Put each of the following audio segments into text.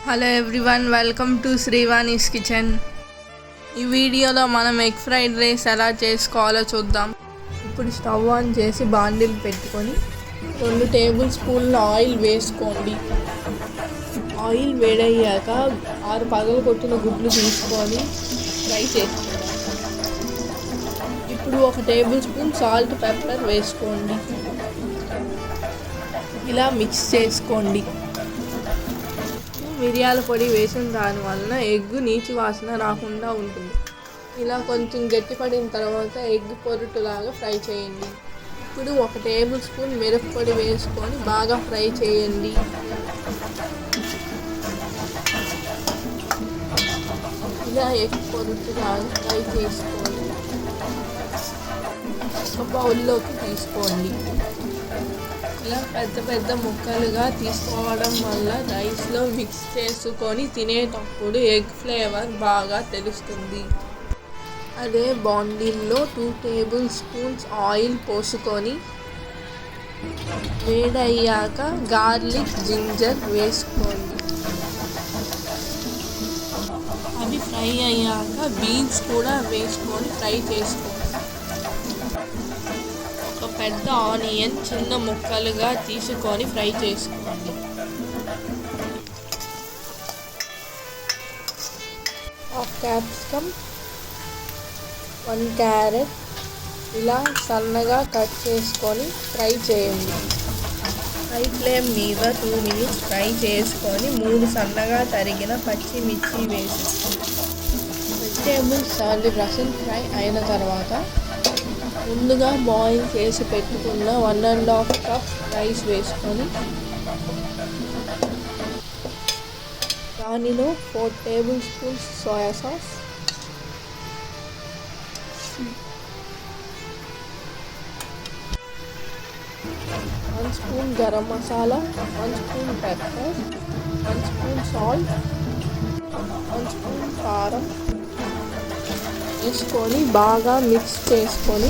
Hello everyone, welcome to Srivani's kitchen. ఈ వీడియోలో మనం ఎగ్ ఫ్రైడ్ రైస్ ఎలా చేసుకోవాలో చూద్దాం. ఇప్పుడు స్టవ్ ఆన్ చేసి బాండిల్ పెట్టుకొని 2 టేబుల్ స్పూన్ల ఆయిల్ వేసుకోండి. ఆయిల్ వేడయ్యాక 6 పగలగొట్టిన గుడ్లు తీసుకొని ఫ్రై చేసుకోండి. ఇప్పుడు 1 టేబుల్ స్పూన్ సాల్ట్, పెప్పర్ వేసుకోండి. ఇలా మిక్స్ చేసుకోండి. మిరియాల పొడి వేసిన దానివలన ఎగ్ నీచు వాసన రాకుండా ఉంటుంది. ఇలా కొంచెం గట్టిపడిన తర్వాత ఎగ్ పొరుటులాగా ఫ్రై చేయండి. ఇప్పుడు 1 టేబుల్ స్పూన్ మిరప్పొడి వేసుకొని బాగా ఫ్రై చేయండి. ఇలా ఎగ్ పొరుటులాగా ఫ్రై చేసుకొని ఒక బౌల్లోకి తీసుకోండి. ఇలా పెద్ద పెద్ద ముక్కలుగా తీసుకోవడం వల్ల రైస్లో మిక్స్ చేసుకొని తినేటప్పుడు ఎగ్ ఫ్లేవర్ బాగా తెలుస్తుంది. అదే బాండిల్లో 2 టేబుల్ స్పూన్స్ ఆయిల్ పోసుకొని వేడయ్యాక గార్లిక్, జింజర్ వేసుకోండి. అవి ఫ్రై అయ్యాక బీన్స్ కూడా వేసుకొని ఫ్రై చేసుకోండి. ఒక పెద్ద ఆనియన్ చిన్న ముక్కలుగా తీసుకొని ఫ్రై చేసుకోండి. హాఫ్ క్యాప్సికమ్, 1 క్యారెట్ ఇలా సన్నగా కట్ చేసుకొని ఫ్రై చేయండి. హై ఫ్లేమ్ మీద 2 మినిట్స్ ఫ్రై చేసుకొని 3 సన్నగా తరిగిన పచ్చిమిర్చి వేసుకోండి. వెజిటేబుల్స్ 70% ఫ్రై అయిన తర్వాత ముందుగా బాయిల్ చేసి పెట్టుకున్న 1½ కప్ రైస్ వేసుకొని దానిలో 4 table spoons soya sauce, 1 spoon garam masala, 1 spoon pepper, 1 spoon salt, 1 spoon కారం వేసుకొని బాగా మిక్స్ చేసుకొని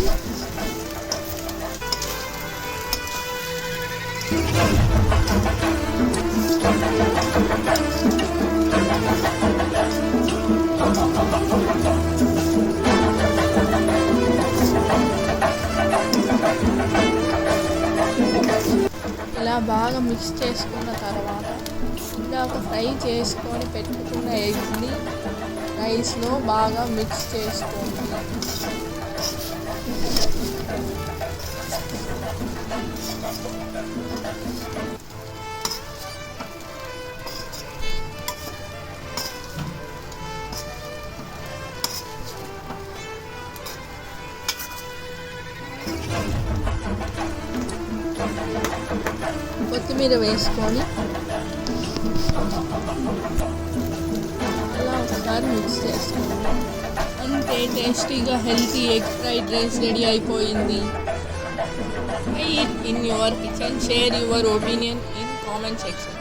ఇలా బాగా మిక్స్ చేసుకున్న తర్వాత ఇందాక ఫ్రై చేసుకొని పెట్టుకున్న ఎగ్ని రైస్లో బాగా మిక్స్ చేసుకోండి. కొత్తిమీర వేసుకొని అలా ఒకసారి మిక్స్ చేసుకోండి. అంతే, టేస్టీగా healthy egg fried rice ready అయిపోయింది. Try it in your kitchen. Share your opinion in comment section.